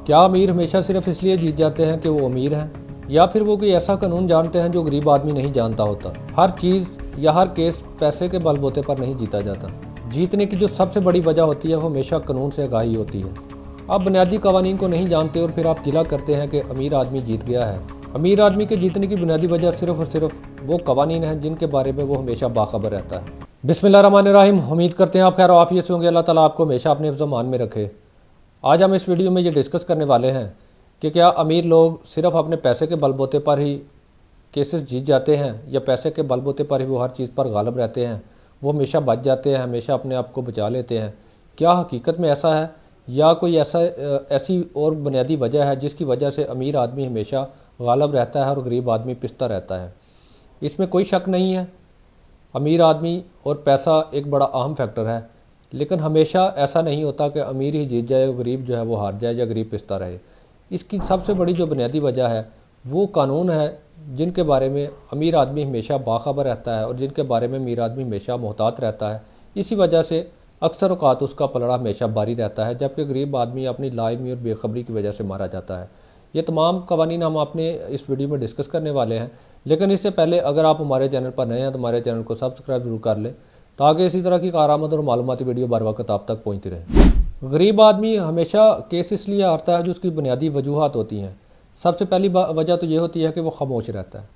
क्या अमीर हमेशा सिर्फ इसलिए जीत जाते हैं कि वो अमीर हैं, या फिर वो कोई ऐसा कानून जानते हैं जो गरीब आदमी नहीं जानता होता। हर चीज़ या हर केस पैसे के बलबूते पर नहीं जीता जाता। जीतने की जो सबसे बड़ी वजह होती है वो हमेशा कानून से आगाही होती है। आप बुनियादी कवानीन को नहीं जानते और फिर आप गिला करते हैं कि अमीर आदमी जीत गया है। अमीर आदमी के जीतने की बुनियादी वजह सिर्फ और सिर्फ वो कवानीन हैं जिनके बारे में वो हमेशा बाखबर रहता है। बिस्मिल्लाहिर्रहमानिर्रहीम। उम्मीद करते हैं आप खैर आफियत से होंगे। अल्लाह ताला आपको हमेशा अपने ज़मान में रखे। आज हम इस वीडियो में ये डिस्कस करने वाले हैं कि क्या अमीर लोग सिर्फ अपने पैसे के बलबूते पर ही केसेस जीत जाते हैं, या पैसे के बलबूते पर ही वो हर चीज़ पर गालिब रहते हैं, वो हमेशा बच जाते हैं, हमेशा अपने आप को बचा लेते हैं। क्या हकीकत में ऐसा है, या कोई ऐसी और बुनियादी वजह है जिसकी वजह से अमीर आदमी हमेशा गालिब रहता है और गरीब आदमी पिसता रहता है। इसमें कोई शक नहीं है, अमीर आदमी और पैसा एक बड़ा अहम फैक्टर है, लेकिन हमेशा ऐसा नहीं होता कि अमीर ही जीत जाए और गरीब जो है वो हार जाए या गरीब पिसता रहे। इसकी सबसे बड़ी जो बुनियादी वजह है वो कानून है जिनके बारे में अमीर आदमी हमेशा बाखबर रहता है और जिनके बारे में अमीर आदमी हमेशा मोहतात रहता है। इसी वजह से अक्सर औकात उसका पलड़ा हमेशा भारी रहता है, जबकि गरीब आदमी अपनी लाइल्मी और बेखबरी की वजह से मारा जाता है। ये तमाम कवानीन हम अपने इस वीडियो में डिस्कस करने वाले हैं, लेकिन इससे पहले अगर आप हमारे चैनल पर नए हैं तो हमारे चैनल को सब्सक्राइब जरूर कर लें ताकि इसी तरह की कारामद और मालूमाती वीडियो बर वक्त आप तक पहुँचती रहे। गरीब आदमी हमेशा केस इसलिए हारता है जो उसकी बुनियादी वजूहत होती हैं। सबसे पहली वजह तो ये होती है कि वो खामोश रहता है।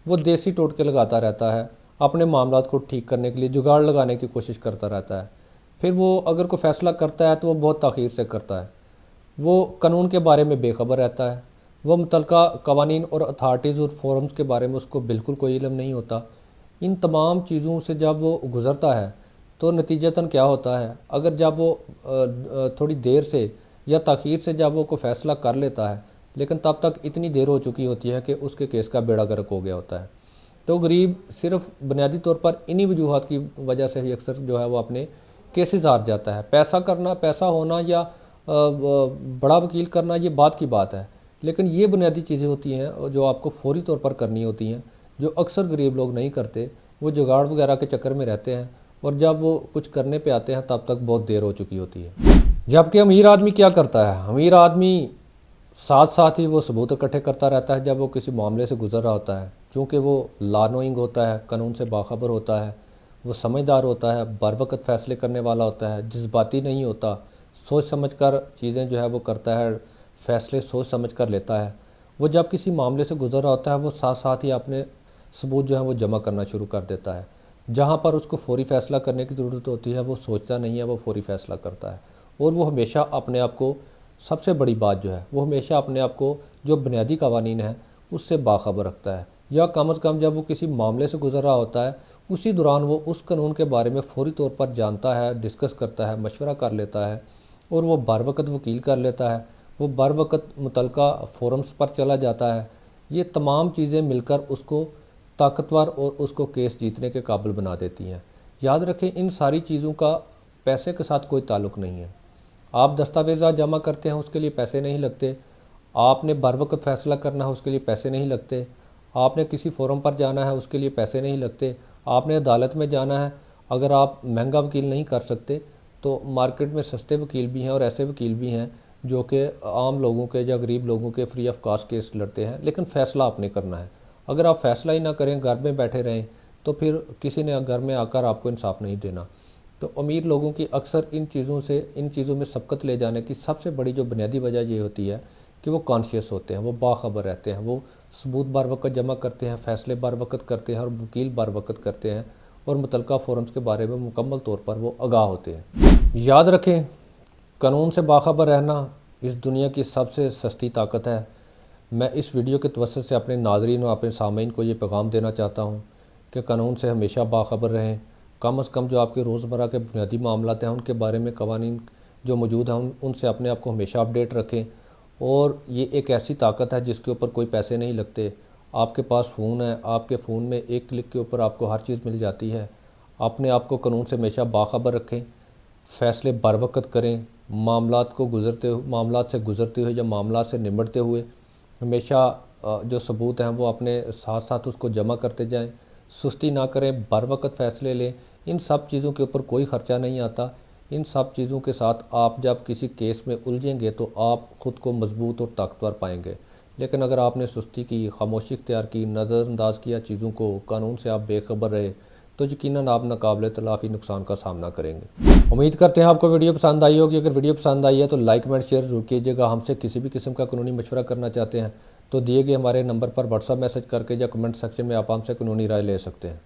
वो देसी टोटके लगाता रहता है, अपने मामलात को ठीक करने के लिए जुगाड़ लगाने की कोशिश करता रहता है। फिर वो अगर कोई फ़ैसला करता है तो वो बहुत ताख़ीर से करता है। वो कानून के बारे में बेखबर रहता है। वो मुतलका कवानीन और अथॉरिटीज़ और फोरम्स के बारे में उसको बिल्कुल कोई इल्म नहीं होता। इन तमाम चीज़ों से जब वो गुज़रता है तो नतीजतन क्या होता है, अगर जब वो थोड़ी देर से या ताख़ीर से जब वो कोई फ़ैसला कर लेता है, लेकिन तब तक इतनी देर हो चुकी होती है कि उसके केस का बेड़ा गर्क हो गया होता है। तो गरीब सिर्फ बुनियादी तौर पर इन्हीं वजूहत की वजह से ही अक्सर जो है वो अपने केसेस हार जाता है। पैसा होना या बड़ा वकील करना ये बात की बात है, लेकिन ये बुनियादी चीज़ें होती हैं जो आपको फौरी तौर पर करनी होती हैं, जो अक्सर गरीब लोग नहीं करते। वो जुगाड़ वगैरह के चक्कर में रहते हैं और जब वो कुछ करने पे आते हैं तब तक बहुत देर हो चुकी होती है। जबकि अमीर आदमी क्या करता है, अमीर आदमी साथ साथ ही वो सबूत इकट्ठे करता रहता है जब वो किसी मामले से गुजर रहा होता है। चूँकि वो लॉ नोइंग होता है, कानून से बाखबर होता है, वो समझदार होता है, बर वक्त फ़ैसले करने वाला होता है, जज्बाती नहीं होता, सोच समझ कर चीज़ें जो है वो करता है, फ़ैसले सोच समझ कर लेता है। वो जब किसी मामले से गुजर रहा होता है वो साथ साथ ही अपने सबूत जो है वो जमा करना शुरू कर देता है। जहाँ पर उसको फौरी फ़ैसला करने की ज़रूरत होती है वो सोचता नहीं है, वो फौरी फ़ैसला करता है। और वो हमेशा अपने आप को, सबसे बड़ी बात जो है वो हमेशा अपने आप को जो बुनियादी कवानीन है उससे बाखबर रखता है, या कम अज़ कम जब वो किसी मामले से गुजर रहा होता है उसी दौरान वो उस कानून के बारे में फौरी तौर पर जानता है, डिस्कस करता है, मशवरा कर लेता है, और वो बर वक्त वकील कर लेता है, वो बर वक्त मुतलका फोरम्स पर चला जाता है। ये तमाम चीज़ें मिलकर उसको ताकतवर और उसको केस जीतने के काबिल बना देती हैं। याद रखें, इन सारी चीज़ों का पैसे के साथ कोई ताल्लुक़ नहीं है। आप दस्तावेज़ात जमा करते हैं उसके लिए पैसे नहीं लगते, आपने बर वक्त फ़ैसला करना है उसके लिए पैसे नहीं लगते, आपने किसी फोरम पर जाना है उसके लिए पैसे नहीं लगते, आपने अदालत में जाना है, अगर आप महंगा वकील नहीं कर सकते तो मार्केट में सस्ते वकील भी हैं और ऐसे वकील भी हैं जो कि आम लोगों के या गरीब लोगों के फ्री ऑफ कॉस्ट केस लड़ते हैं। लेकिन फ़ैसला आपने करना है। अगर आप फ़ैसला ही ना करें, घर में बैठे रहें, तो फिर किसी ने घर में आकर आपको इंसाफ नहीं देना। तो अमीर लोगों की अक्सर इन चीज़ों में सबकत ले जाने की सबसे बड़ी जो बुनियादी वजह ये होती है कि वो कॉन्शियस होते हैं, वो बाखबर रहते हैं, वो सबूत बर वक्त जमा करते हैं, फ़ैसले बर वक्त करते हैं और वकील बर वक्त करते हैं, और मुतलका फोरम्स के बारे में मुकम्मल तौर पर वो आगाह होते हैं। याद रखें, कानून से बाखबर रहना इस दुनिया की सबसे सस्ती ताकत है। मैं इस वीडियो के तवज्जुह से अपने नाज़रीन और अपने सामीन को ये पैगाम देना चाहता हूँ कि कानून से हमेशा बाखबर रहें। कम अज़ कम जो आपके रोज़मर्रा के बुनियादी मामलात हैं उनके बारे में कवानीन जो मौजूद हैं उनसे अपने आप को हमेशा अपडेट रखें। और ये एक ऐसी ताकत है जिसके ऊपर कोई पैसे नहीं लगते। आपके पास फ़ोन है, आपके फ़ोन में एक क्लिक के ऊपर आपको हर चीज़ मिल जाती है। अपने आप को कानून से हमेशा बाखबर रखें, फ़ैसले बर वक्त करें, मामलात से गुज़रते हुए या मामलात से निमटते हुए हमेशा जो सबूत हैं वो अपने साथ साथ उसको जमा करते जाएं। सुस्ती ना करें, बर वक्त फ़ैसले लें। इन सब चीज़ों के ऊपर कोई ख़र्चा नहीं आता। इन सब चीज़ों के साथ आप जब किसी केस में उलझेंगे तो आप ख़ुद को मजबूत और ताकतवर पाएंगे। लेकिन अगर आपने सुस्ती की, खामोशी इख्तियार की, नज़रअंदाज किया चीज़ों को, कानून से आप बेखबर रहे, तो यकीनन आप नाकाबिले तलाफ़ी नुकसान का सामना करेंगे। उम्मीद करते हैं आपको वीडियो पसंद आई होगी। अगर वीडियो पसंद आई है तो लाइक कमेंट शेयर जरूर कीजिएगा। हमसे किसी भी किस्म का कानूनी मशवरा करना चाहते हैं तो दिए गए हमारे नंबर पर व्हाट्सएप मैसेज करके या कमेंट सेक्शन में आप हमसे कानूनी राय ले सकते हैं।